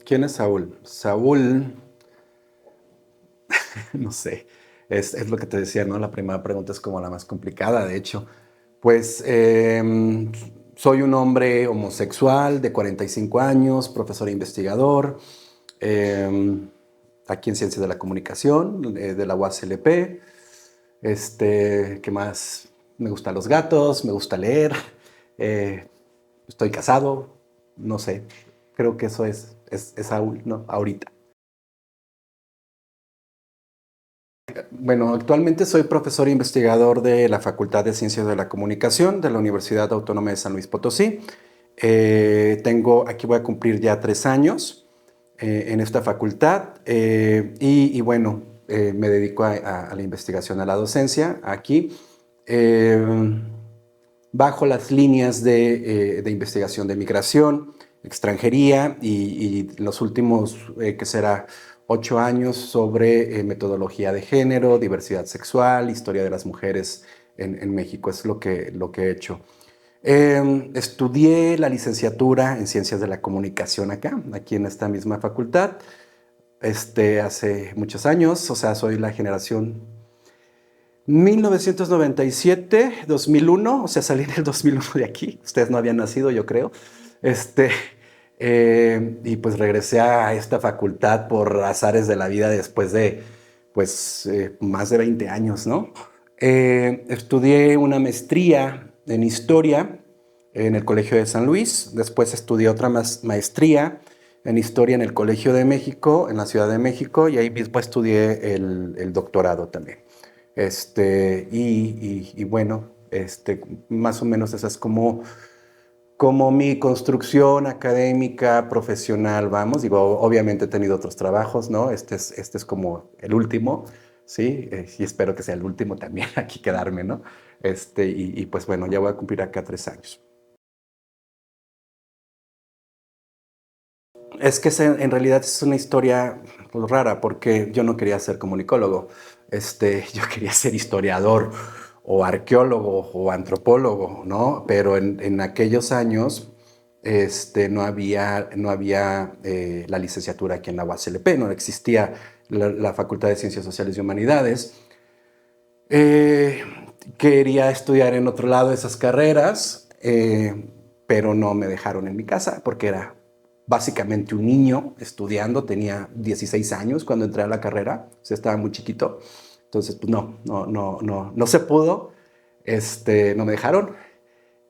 ¿Quién es Saúl? Saúl, no sé, es lo que te decía, ¿no? La primera pregunta es como la más complicada, de hecho. Pues soy un hombre homosexual de 45 años, profesor e investigador, eh, aquí en Ciencias de la Comunicación, de la UASLP. ¿Qué más? Me gustan los gatos, me gusta leer, eh, estoy casado, no sé, creo que eso es Saúl, ¿no? Ahorita. Bueno, actualmente soy profesor e investigador de la Facultad de Ciencias de la Comunicación de la Universidad Autónoma de San Luis Potosí. Aquí voy a cumplir ya 3 años en esta facultad bueno, me dedico a la investigación, a la docencia aquí, eh, bajo las líneas de investigación de migración, extranjería y los últimos, que será 8 años sobre metodología de género, diversidad sexual, historia de las mujeres en México. Es lo que he hecho. Estudié la licenciatura en Ciencias de la Comunicación aquí en esta misma facultad, hace muchos años. O sea, soy la generación 1997, 2001, o sea, salí en el 2001 de aquí. Ustedes no habían nacido, yo creo. Este, y pues regresé a esta facultad por azares de la vida después de, pues, más de 20 años, ¿no? Estudié una maestría en historia en el Colegio de San Luis. Después estudié otra maestría en historia en el Colegio de México, en la Ciudad de México, y ahí mismo estudié el doctorado también. Bueno, más o menos esa es como mi construcción académica, profesional, vamos. Digo, obviamente he tenido otros trabajos, ¿no? Este es como el último, ¿sí? Y espero que sea el último también, aquí quedarme, ¿no? Pues bueno, ya voy a cumplir acá 3 años. Es que en realidad es una historia pues, rara, porque yo no quería ser comunicólogo, yo quería ser historiador o arqueólogo o antropólogo, ¿no? Pero en aquellos años no había la licenciatura aquí en la UASLP, no existía la Facultad de Ciencias Sociales y Humanidades. Eh, Quería estudiar en otro lado esas carreras, pero no me dejaron en mi casa porque era básicamente un niño estudiando. Tenía 16 años cuando entré a la carrera, o sea, estaba muy chiquito. Entonces, pues no se pudo, no me dejaron.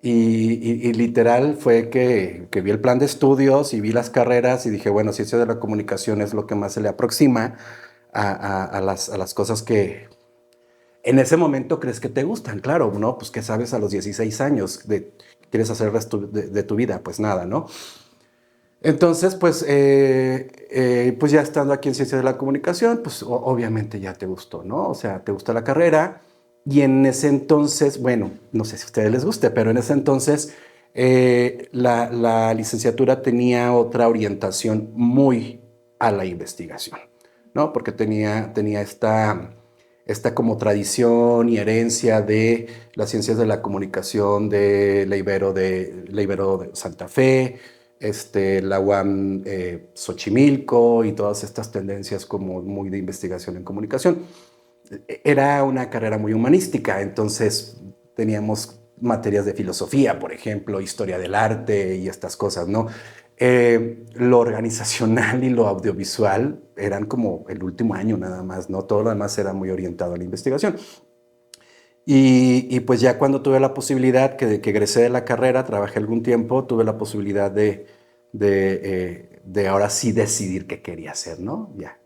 Y literal fue que vi el plan de estudios y vi las carreras y dije, bueno, ciencia de la comunicación es lo que más se le aproxima a las cosas que en ese momento crees que te gustan, claro, ¿no? Pues, ¿qué sabes a los 16 años? ¿Quieres hacer el resto de tu vida? Pues nada, ¿no? Entonces, pues ya estando aquí en Ciencias de la Comunicación, pues obviamente ya te gustó, ¿no? O sea, te gustó la carrera. Y en ese entonces, bueno, no sé si a ustedes les guste, pero en ese entonces la licenciatura tenía otra orientación muy a la investigación, ¿no? Porque tenía esta como tradición y herencia de las ciencias de la comunicación de la Ibero de Santa Fe, la UAM Xochimilco y todas estas tendencias como muy de investigación en comunicación. Era una carrera muy humanística, entonces teníamos materias de filosofía, por ejemplo, historia del arte y estas cosas, ¿no? Lo organizacional y lo audiovisual eran como el último año nada más, ¿no? Todo lo demás era muy orientado a la investigación. Pues ya cuando tuve la posibilidad, que egresé de la carrera, trabajé algún tiempo, tuve la posibilidad de ahora sí decidir qué quería hacer, ¿no? Ya,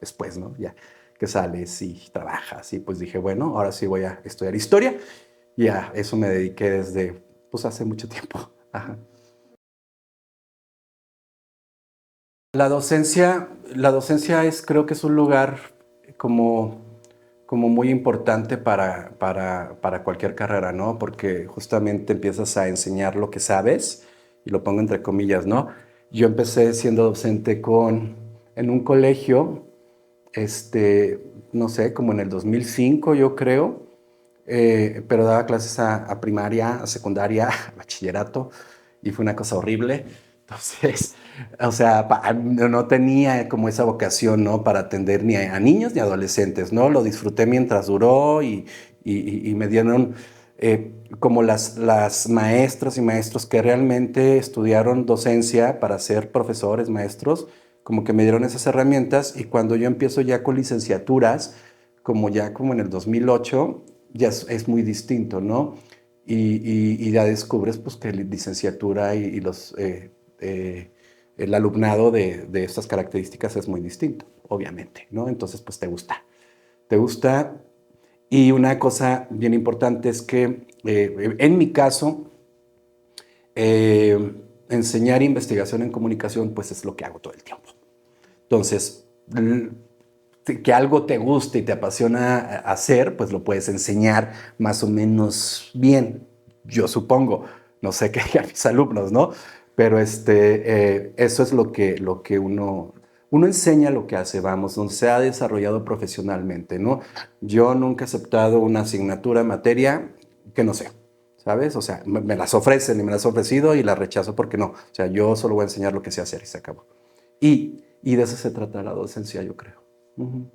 después, ¿no? Ya que sales y trabajas y pues dije, bueno, ahora sí voy a estudiar historia y a eso me dediqué desde, pues hace mucho tiempo. Ajá. La docencia creo que es un lugar como muy importante para cualquier carrera, ¿no? Porque justamente empiezas a enseñar lo que sabes, y lo pongo entre comillas, ¿no? Yo empecé siendo docente en un colegio, no sé, como en el 2005, yo creo, pero daba clases a primaria, a secundaria, a bachillerato, y fue una cosa horrible. Entonces, o sea, no tenía como esa vocación, ¿no? Para atender ni a niños ni a adolescentes, ¿no? Lo disfruté mientras duró y me dieron como las maestras y maestros que realmente estudiaron docencia para ser profesores, maestros, como que me dieron esas herramientas y cuando yo empiezo ya con licenciaturas, como ya como en el 2008, ya es muy distinto, ¿no? Y ya descubres pues que la licenciatura y el alumnado de estas características es muy distinto, obviamente, ¿no? Entonces pues te gusta. Y una cosa bien importante es que en mi caso, enseñar investigación en comunicación pues es lo que hago todo el tiempo. Entonces, que algo te guste y te apasiona hacer, pues lo puedes enseñar más o menos bien, yo supongo. No sé qué digan mis alumnos, ¿no? Pero eso es lo que uno enseña lo que hace, vamos, donde se ha desarrollado profesionalmente, ¿no? Yo nunca he aceptado una asignatura, materia que no sé, ¿sabes? O sea, me las ofrecen y me las he ofrecido y las rechazo porque no. O sea, yo solo voy a enseñar lo que sé hacer y se acabó. Y de eso se trata la docencia, yo creo. Ujú.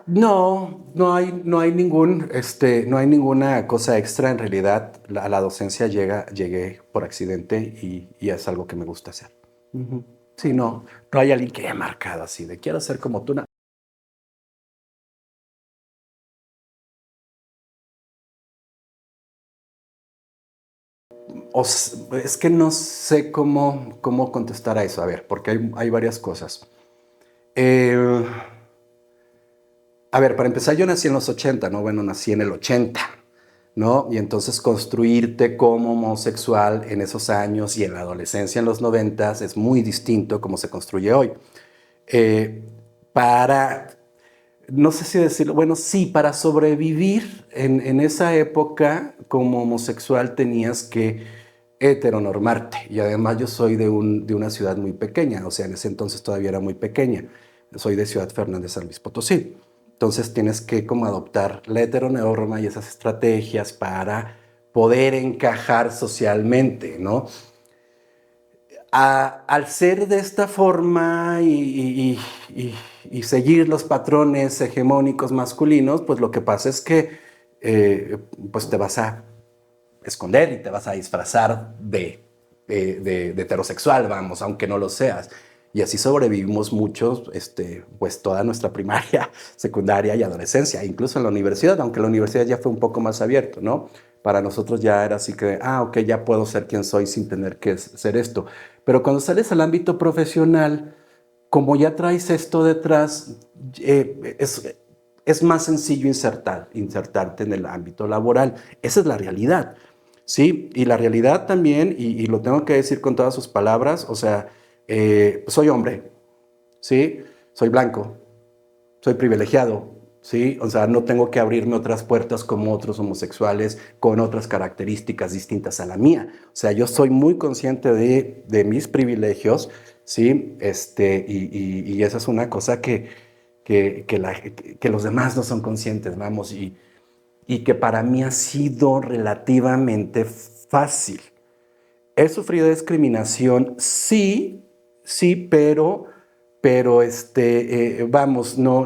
No, no hay ninguna cosa extra. En realidad, a la docencia llegué por accidente y es algo que me gusta hacer. Ujú. Sí, no hay alguien que haya marcado así de quiero ser como tú. No. Es que no sé cómo contestar a eso. A ver, porque hay varias cosas. Eh, a ver, para empezar, yo nací en los 80, ¿no? Bueno, nací en el 80. ¿No? Y entonces construirte como homosexual en esos años y en la adolescencia en los 90 es muy distinto como se construye hoy. Eh, para, no sé si decirlo, bueno, sí, para sobrevivir en esa época como homosexual tenías que heteronormarte. Y además yo soy de una ciudad muy pequeña, o sea, en ese entonces todavía era muy pequeña. Soy de Ciudad Fernández, San Luis Potosí. Entonces tienes que como adoptar la heteronorma y esas estrategias para poder encajar socialmente, ¿no? Al ser de esta forma y seguir los patrones hegemónicos masculinos, pues lo que pasa es que pues te vas a esconder y te vas a disfrazar de heterosexual, vamos, aunque no lo seas. Y así sobrevivimos muchos, pues toda nuestra primaria, secundaria y adolescencia, incluso en la universidad, aunque la universidad ya fue un poco más abierto, ¿no? Para nosotros ya era así que, ok, ya puedo ser quien soy sin tener que ser esto. Pero cuando sales al ámbito profesional, como ya traes esto detrás, es más sencillo insertarte en el ámbito laboral. Esa es la realidad. Sí, y la realidad también, y lo tengo que decir con todas sus palabras, o sea, soy hombre, ¿sí? Soy blanco, soy privilegiado, ¿sí? O sea, no tengo que abrirme otras puertas como otros homosexuales con otras características distintas a la mía. O sea, yo soy muy consciente de mis privilegios, ¿sí? Y esa es una cosa que los demás no son conscientes, vamos, y que para mí ha sido relativamente fácil. He sufrido discriminación, sí, sí, pero vamos, no,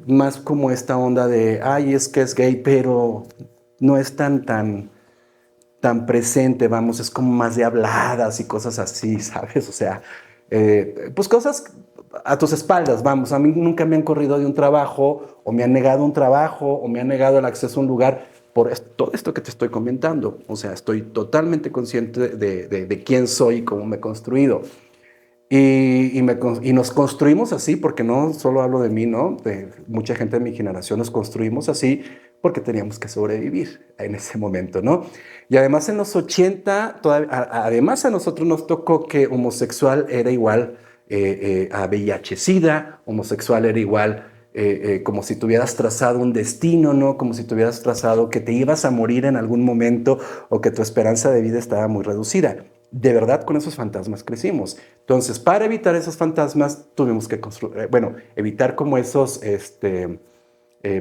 más como esta onda de, ay, es que es gay, pero no es tan presente, vamos, es como más de habladas y cosas así, ¿sabes? O sea, pues cosas a tus espaldas, vamos, a mí nunca me han corrido de un trabajo, o me han negado un trabajo, o me han negado el acceso a un lugar por todo esto que te estoy comentando. O sea, estoy totalmente consciente de quién soy y cómo me he construido. Y nos construimos así, porque no solo hablo de mí, ¿no? De mucha gente de mi generación nos construimos así porque teníamos que sobrevivir en ese momento, ¿no? Y además en los 80, además a nosotros nos tocó que homosexual era igual a VIH-Sida, homosexual era igual como si tuvieras trazado un destino, ¿no? Como si tuvieras trazado que te ibas a morir en algún momento o que tu esperanza de vida estaba muy reducida. De verdad, con esos fantasmas crecimos. Entonces, para evitar esos fantasmas, tuvimos que construir, bueno, evitar como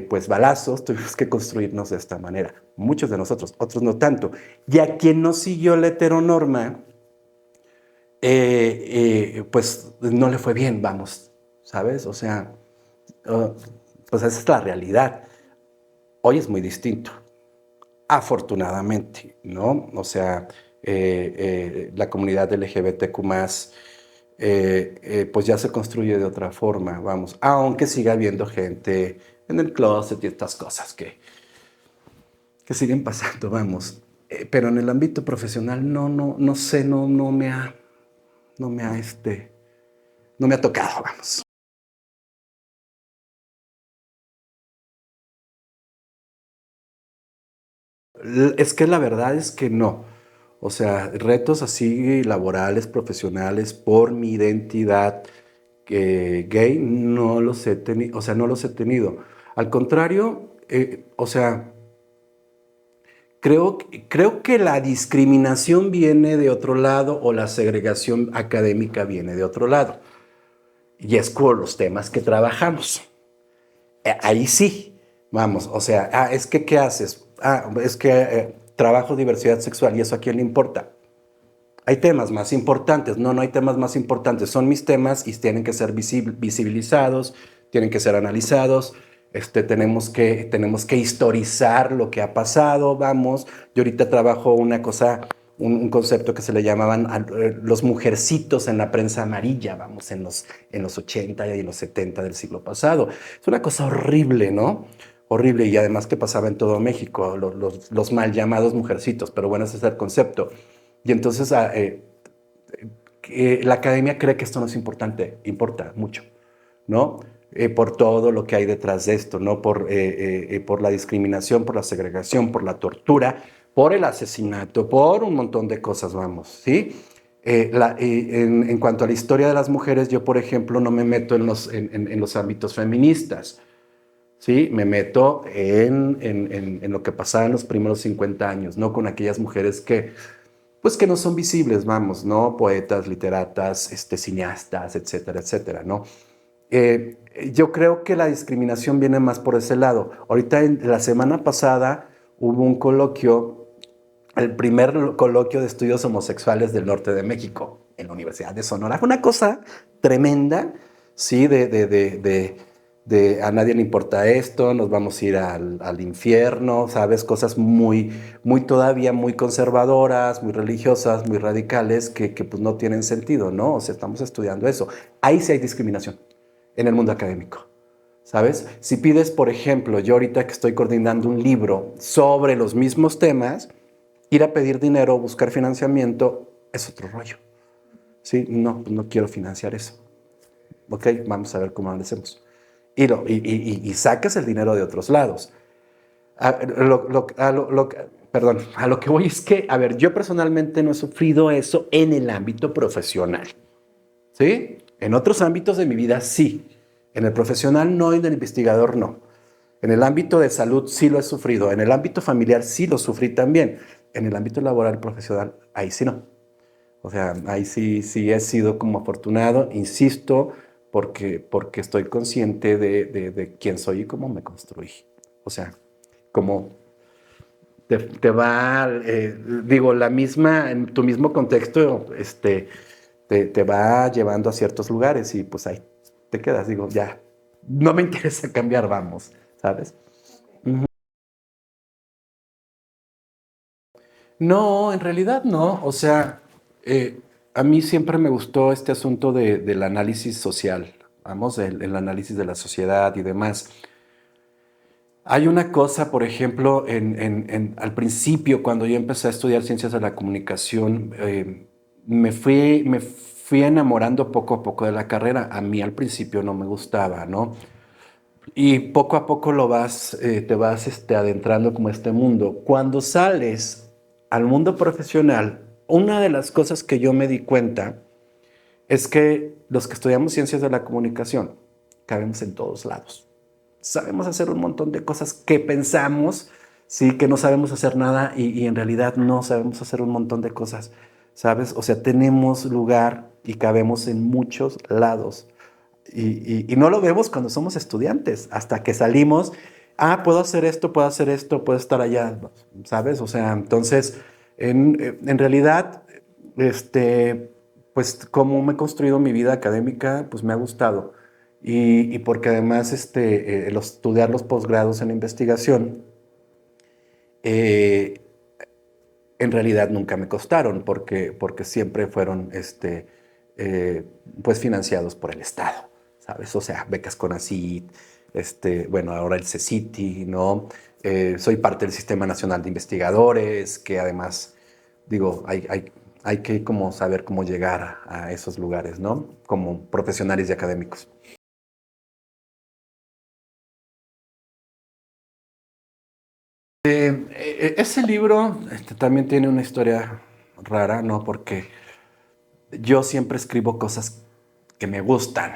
pues balazos, tuvimos que construirnos de esta manera. Muchos de nosotros, otros no tanto. Y a quien no siguió la heteronorma, pues no le fue bien, vamos, ¿sabes? O sea, pues esa es la realidad. Hoy es muy distinto, afortunadamente, ¿no? O sea, la comunidad LGBTQ+, pues ya se construye de otra forma, vamos, aunque siga habiendo gente en el closet y estas cosas que siguen pasando, vamos. Pero en el ámbito profesional no sé, no me ha, no me ha tocado, vamos. Es que la verdad es que no. O sea, retos así laborales, profesionales, por mi identidad gay, no los he tenido, o sea, no los he tenido. Al contrario, o sea, creo que la discriminación viene de otro lado o la segregación académica viene de otro lado. Y es con los temas que trabajamos. Ahí sí, vamos, o sea, es que, ¿qué haces? Es que trabajo diversidad sexual y eso a quién le importa. Hay temas más importantes, no hay temas más importantes, son mis temas y tienen que ser visibilizados, tienen que ser analizados, tenemos que historizar lo que ha pasado, vamos. Yo ahorita trabajo una cosa, un concepto que se le llamaban los mujercitos en la prensa amarilla, vamos, en los 80 y en los 70 del siglo pasado. Es una cosa horrible, ¿no? Horrible, y además que pasaba en todo México, los mal llamados mujercitos, pero bueno, ese es el concepto. Y entonces la academia cree que esto no es importante, importa mucho, ¿no? Por todo lo que hay detrás de esto, ¿no? Por la discriminación, por la segregación, por la tortura, por el asesinato, por un montón de cosas, vamos, ¿sí? En cuanto a la historia de las mujeres, yo, por ejemplo, no me meto en los ámbitos feministas, ¿sí? Me meto en lo que pasaba en los primeros 50 años, ¿no? Con aquellas mujeres pues que no son visibles, vamos, ¿no? Poetas, literatas, cineastas, etcétera, etcétera, ¿no? Yo creo que la discriminación viene más por ese lado. Ahorita, la semana pasada, hubo un coloquio, el primer coloquio de estudios homosexuales del norte de México, en la Universidad de Sonora. Fue una cosa tremenda, ¿sí? A nadie le importa esto, nos vamos a ir al infierno, ¿sabes? Cosas muy todavía muy conservadoras, muy religiosas, muy radicales, que pues no tienen sentido, ¿no? O sea, estamos estudiando eso. Ahí sí hay discriminación en el mundo académico, ¿sabes? Si pides, por ejemplo, yo ahorita que estoy coordinando un libro sobre los mismos temas, ir a pedir dinero, buscar financiamiento, es otro rollo, ¿sí? No quiero financiar eso. Ok, vamos a ver cómo lo hacemos. Y sacas el dinero de otros lados. Perdón, a lo que voy es que, a ver, yo personalmente no he sufrido eso en el ámbito profesional, ¿sí? En otros ámbitos de mi vida sí. En el profesional no y en el investigador no. En el ámbito de salud sí lo he sufrido. En el ámbito familiar sí lo sufrí también. En el ámbito laboral profesional, ahí sí no. O sea, ahí sí he sido como afortunado, insisto, porque estoy consciente de quién soy y cómo me construí. O sea, como te va, digo, en tu mismo contexto, te va llevando a ciertos lugares y pues ahí te quedas, digo, ya, no me interesa cambiar, vamos, ¿sabes? Ujú. No, en realidad no. O sea, a mí siempre me gustó este asunto del análisis social, vamos, el análisis de la sociedad y demás. Hay una cosa, por ejemplo, al principio, cuando yo empecé a estudiar ciencias de la comunicación, me fui enamorando poco a poco de la carrera. A mí al principio no me gustaba, ¿no? Y poco a poco te vas adentrando como a este mundo. Cuando sales al mundo profesional, una de las cosas que yo me di cuenta es que los que estudiamos ciencias de la comunicación cabemos en todos lados. Sabemos hacer un montón de cosas que pensamos, sí, que no sabemos hacer nada y en realidad no sabemos hacer un montón de cosas, ¿sabes? O sea, tenemos lugar y cabemos en muchos lados. Y no lo vemos cuando somos estudiantes, hasta que salimos, puedo hacer esto, puedo estar allá, ¿sabes? O sea, entonces, en realidad, pues como me he construido mi vida académica, pues me ha gustado. Y porque además, estudiar los posgrados en investigación, eh, en realidad nunca me costaron, porque siempre fueron, eh, pues financiados por el Estado, ¿sabes? O sea, becas CONACYT, bueno, ahora el CECITI, ¿no? Soy parte del Sistema Nacional de Investigadores, que además, digo, hay que como saber cómo llegar a esos lugares, ¿no? Como profesionales y académicos. Ese libro también tiene una historia rara, ¿no? Porque yo siempre escribo cosas que me gustan,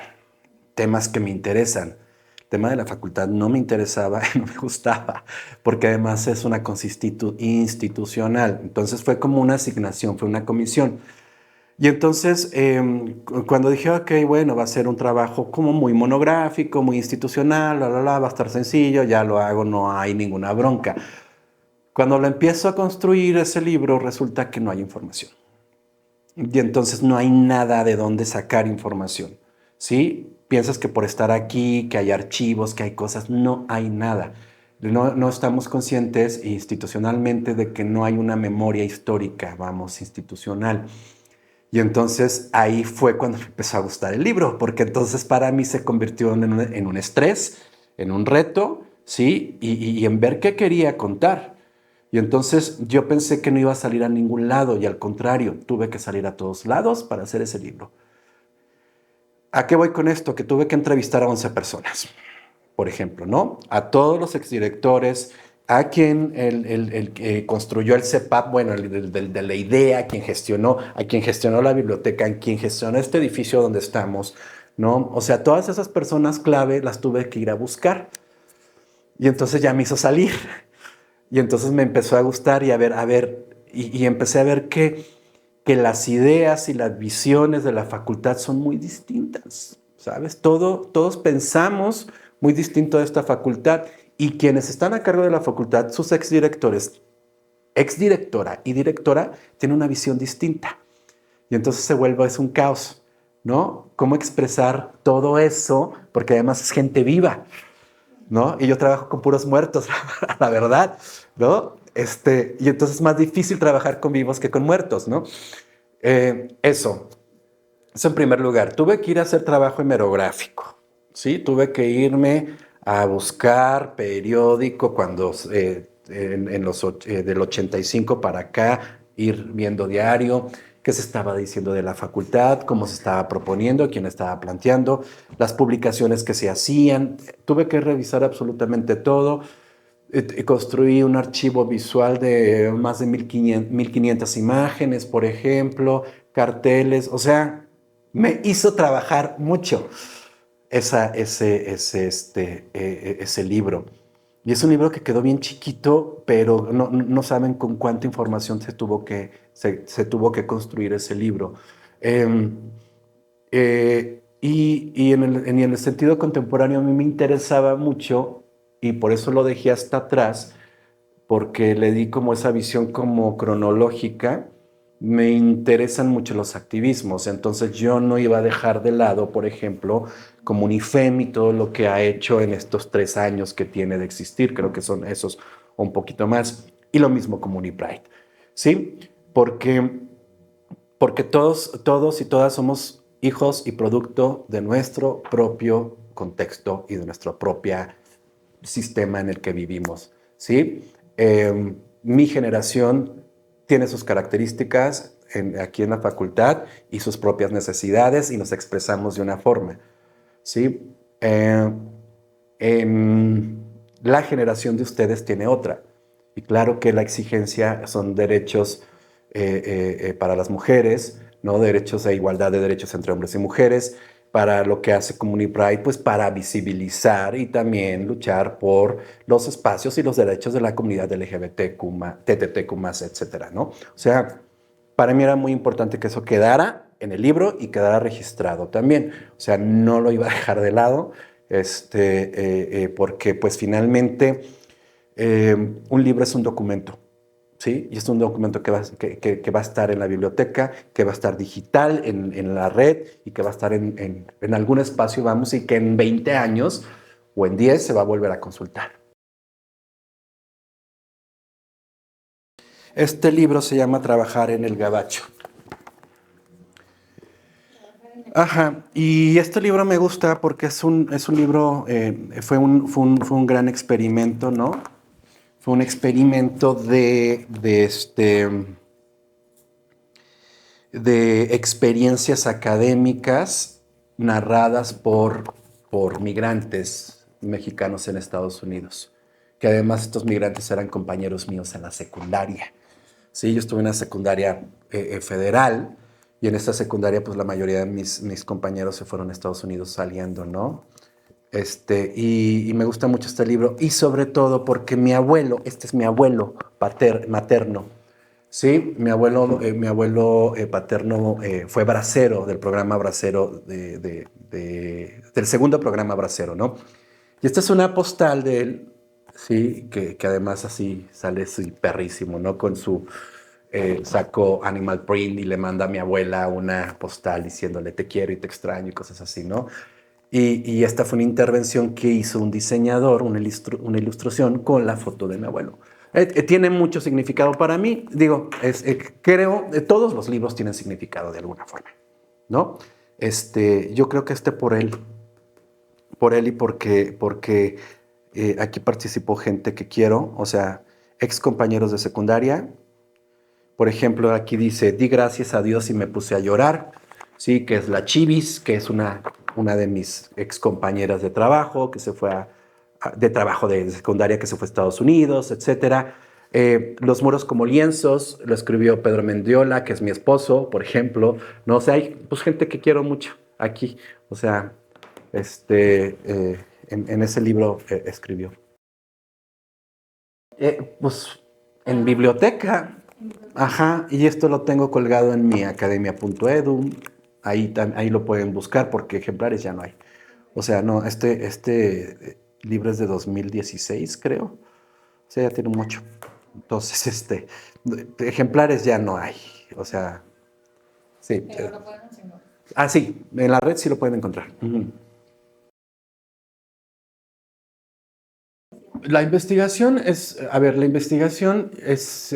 temas que me interesan. El tema de la facultad no me interesaba y no me gustaba, porque además es una cosa institucional. Entonces fue como una asignación, fue una comisión. Y entonces, cuando dije, ok, bueno, va a ser un trabajo como muy monográfico, muy institucional, va a estar sencillo, ya lo hago, no hay ninguna bronca. Cuando lo empiezo a construir ese libro, resulta que no hay información. Y entonces no hay nada de dónde sacar información, ¿sí? Piensas que por estar aquí, que hay archivos, que hay cosas, no hay nada. No estamos conscientes institucionalmente de que no hay una memoria histórica, vamos, institucional. Y entonces ahí fue cuando me empezó a gustar el libro, porque entonces para mí se convirtió en un estrés, en un reto, ¿sí? Y en ver qué quería contar. Y entonces yo pensé que no iba a salir a ningún lado y al contrario, tuve que salir a todos lados para hacer ese libro. ¿A qué voy con esto? Que tuve que entrevistar a 11 personas, por ejemplo, ¿no? A todos los exdirectores, a quien el que construyó el CEPAP, bueno, de la idea, a quien gestionó la biblioteca, a quien gestionó este edificio donde estamos, ¿no? O sea, todas esas personas clave las tuve que ir a buscar. Y entonces ya me hizo salir. Y entonces me empezó a gustar y y empecé a ver que las ideas y las visiones de la facultad son muy distintas, ¿sabes? Todos pensamos muy distinto de esta facultad y quienes están a cargo de la facultad, sus exdirectores, exdirectora y directora, tienen una visión distinta. Y entonces es un caos, ¿no? ¿Cómo expresar todo eso? Porque además es gente viva, ¿no? Y yo trabajo con puros muertos, la verdad, ¿no? Y entonces es más difícil trabajar con vivos que con muertos, ¿no? Eso en primer lugar. Tuve que ir a hacer trabajo hemerográfico, ¿sí? Tuve que irme a buscar periódico cuando, del 85 para acá, ir viendo diario, qué se estaba diciendo de la facultad, cómo se estaba proponiendo, quién estaba planteando, las publicaciones que se hacían. Tuve que revisar absolutamente todo. Construí un archivo visual de más de 1500 imágenes, por ejemplo, carteles, o sea, me hizo trabajar mucho ese libro. Y es un libro que quedó bien chiquito, pero no saben con cuánta información se tuvo que construir ese libro. Em, y en el sentido contemporáneo a mí me interesaba mucho y por eso lo dejé hasta atrás, porque le di como esa visión como cronológica. Me interesan mucho los activismos, entonces yo no iba a dejar de lado, por ejemplo, como Unifem y todo lo que ha hecho en estos 3 años que tiene de existir, creo que son esos o un poquito más, y lo mismo como Unipride, ¿sí? Porque todos y todas somos hijos y producto de nuestro propio contexto y de nuestro propio sistema en el que vivimos, ¿sí? Mi generación tiene sus características aquí en la facultad y sus propias necesidades y nos expresamos de una forma, ¿sí? En la generación de ustedes tiene otra. Y claro que la exigencia son derechos para las mujeres, ¿no? Derechos de igualdad de derechos entre hombres y mujeres, para lo que hace Community Pride, pues para visibilizar y también luchar por los espacios y los derechos de la comunidad LGBTQ+, TTTQ+, etcétera, ¿no? O sea, para mí era muy importante que eso quedara en el libro y quedara registrado también. O sea, no lo iba a dejar de lado, porque pues finalmente un libro es un documento. ¿Sí? Y es un documento que va a estar en la biblioteca, que va a estar digital en la red y que va a estar en algún espacio, vamos, y que en 20 años o en 10 se va a volver a consultar. Este libro se llama Trabajar en el Gabacho. Ajá, y este libro me gusta porque es un libro, fue un gran experimento, ¿no? Fue un experimento de experiencias académicas narradas por migrantes mexicanos en Estados Unidos, que además estos migrantes eran compañeros míos en la secundaria. Sí, yo estuve en una secundaria federal y en esta secundaria pues la mayoría de mis compañeros se fueron a Estados Unidos saliendo, ¿no? Y me gusta mucho este libro y sobre todo porque mi abuelo, este es mi abuelo materno, sí, mi abuelo paterno fue bracero del programa Bracero, del segundo programa Bracero, ¿no? Y esta es una postal de él, sí, que además así sale así perrísimo, ¿no? Con su saco Animal Print y le manda a mi abuela una postal diciéndole te quiero y te extraño y cosas así, ¿no? Y esta fue una intervención que hizo un diseñador, una ilustración con la foto de mi abuelo. Tiene mucho significado para mí. Digo, creo, todos los libros tienen significado de alguna forma, ¿no? Yo creo que por él y porque aquí participó gente que quiero, o sea, ex compañeros de secundaria. Por ejemplo, aquí dice, di gracias a Dios y me puse a llorar, ¿sí? Que es la Chivis, que es una de mis ex compañeras de trabajo, que se fue de trabajo de secundaria, que se fue a Estados Unidos, etcétera. Los muros como lienzos, lo escribió Pedro Mendiola, que es mi esposo, por ejemplo. No, o sea, hay pues, gente que quiero mucho aquí. O sea, en ese libro escribió. Pues en biblioteca. Ajá, y esto lo tengo colgado en mi academia.edu. Ahí lo pueden buscar porque ejemplares ya no hay. O sea, no, libro es de 2016, creo. O sea, ya tiene mucho. Entonces, ejemplares ya no hay. O sea, sí. Pero lo pueden enseñar. Ah, sí, en la red sí lo pueden encontrar. Uh-huh. La investigación es, a ver, la investigación es,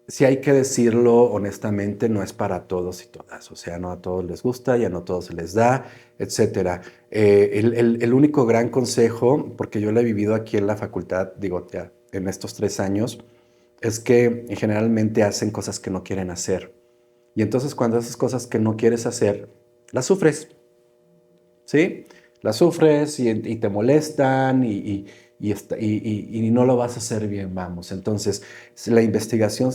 si hay que decirlo honestamente, no es para todos y todas. O sea, no a todos les gusta, ya no a todos se les da, etcétera. El único gran consejo, porque yo lo he vivido aquí en la facultad, digo, ya en estos 3 años, es que generalmente hacen cosas que no quieren hacer. Y entonces cuando haces cosas que no quieres hacer, las sufres. ¿Sí? La sufres y te molestan y no lo vas a hacer bien, vamos. Entonces, la investigación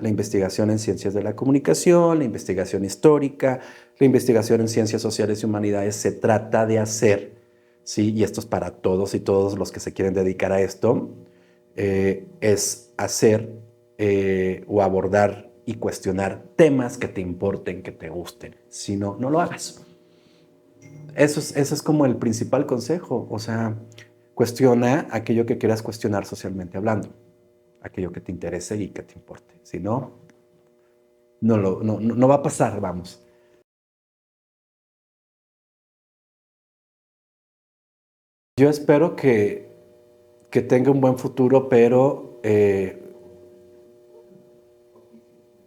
la investigación en ciencias de la comunicación, la investigación histórica, la investigación en ciencias sociales y humanidades se trata de hacer, ¿sí? Y esto es para todos y todos los que se quieren dedicar a esto, es hacer o abordar y cuestionar temas que te importen, que te gusten. Si no, no lo hagas. Eso es como el principal consejo, o sea, cuestiona aquello que quieras cuestionar socialmente hablando, aquello que te interese y que te importe. Si no, no va a pasar, vamos. Yo espero que tenga un buen futuro, pero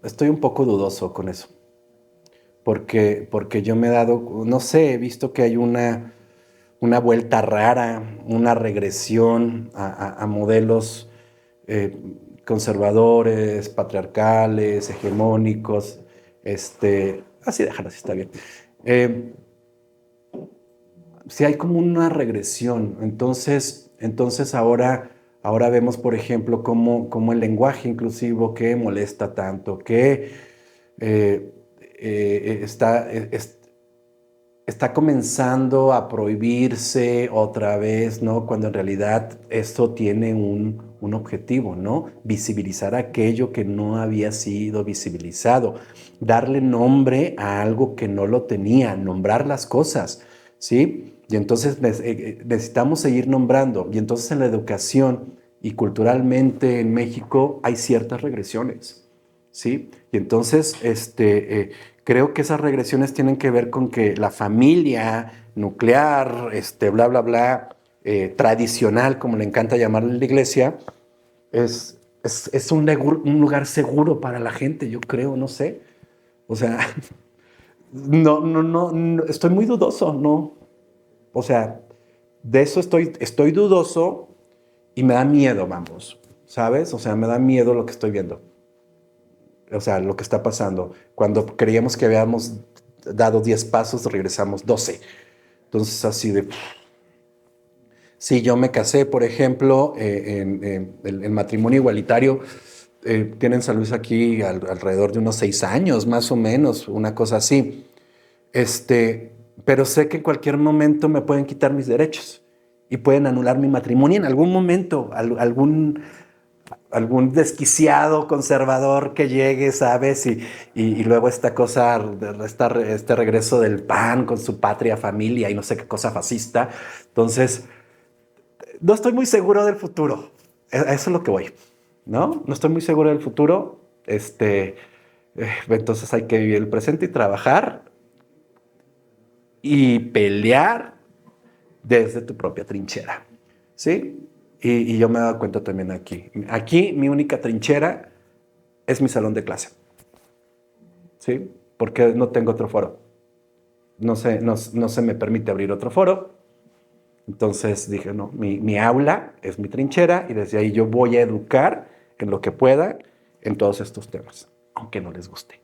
estoy un poco dudoso con eso, porque yo me he dado, no sé, he visto que hay una vuelta rara, una regresión a modelos eh, conservadores, patriarcales, hegemónicos. Así déjalo, así está bien. Eh, si hay como una regresión, entonces ahora vemos, por ejemplo, cómo el lenguaje inclusivo que molesta tanto, que eh, está comenzando a prohibirse otra vez, ¿no? Cuando en realidad esto tiene un objetivo, ¿no? Visibilizar aquello que no había sido visibilizado, darle nombre a algo que no lo tenía, nombrar las cosas, ¿sí? Y entonces necesitamos seguir nombrando. Y entonces en la educación y culturalmente en México hay ciertas regresiones, ¿sí? Y entonces creo que esas regresiones tienen que ver con que la familia nuclear, bla, bla, bla, tradicional, como le encanta llamarle la iglesia, es un lugar seguro para la gente, yo creo, no sé. O sea, no, estoy muy dudoso, ¿no? O sea, de eso estoy dudoso y me da miedo, vamos, ¿sabes? O sea, me da miedo lo que estoy viendo. O sea, lo que está pasando. Cuando creíamos que habíamos dado 10 pasos, regresamos 12. Entonces, así de... Si yo me casé, por ejemplo, en el matrimonio igualitario, tienen San Luis aquí alrededor de unos 6 años, más o menos, una cosa así. Pero sé que en cualquier momento me pueden quitar mis derechos y pueden anular mi matrimonio en algún momento, algún desquiciado conservador que llegue, ¿sabes? Y luego esta cosa, este regreso del PAN con su patria, familia y no sé qué cosa fascista. Entonces, no estoy muy seguro del futuro. Eso es lo que voy, ¿no? No estoy muy seguro del futuro. Entonces hay que vivir el presente y trabajar y pelear desde tu propia trinchera, ¿sí? Y yo me he dado cuenta también aquí. Aquí mi única trinchera es mi salón de clase, ¿sí? Porque no tengo otro foro. No se me permite abrir otro foro. Entonces dije, no, mi aula es mi trinchera y desde ahí yo voy a educar en lo que pueda en todos estos temas, aunque no les guste.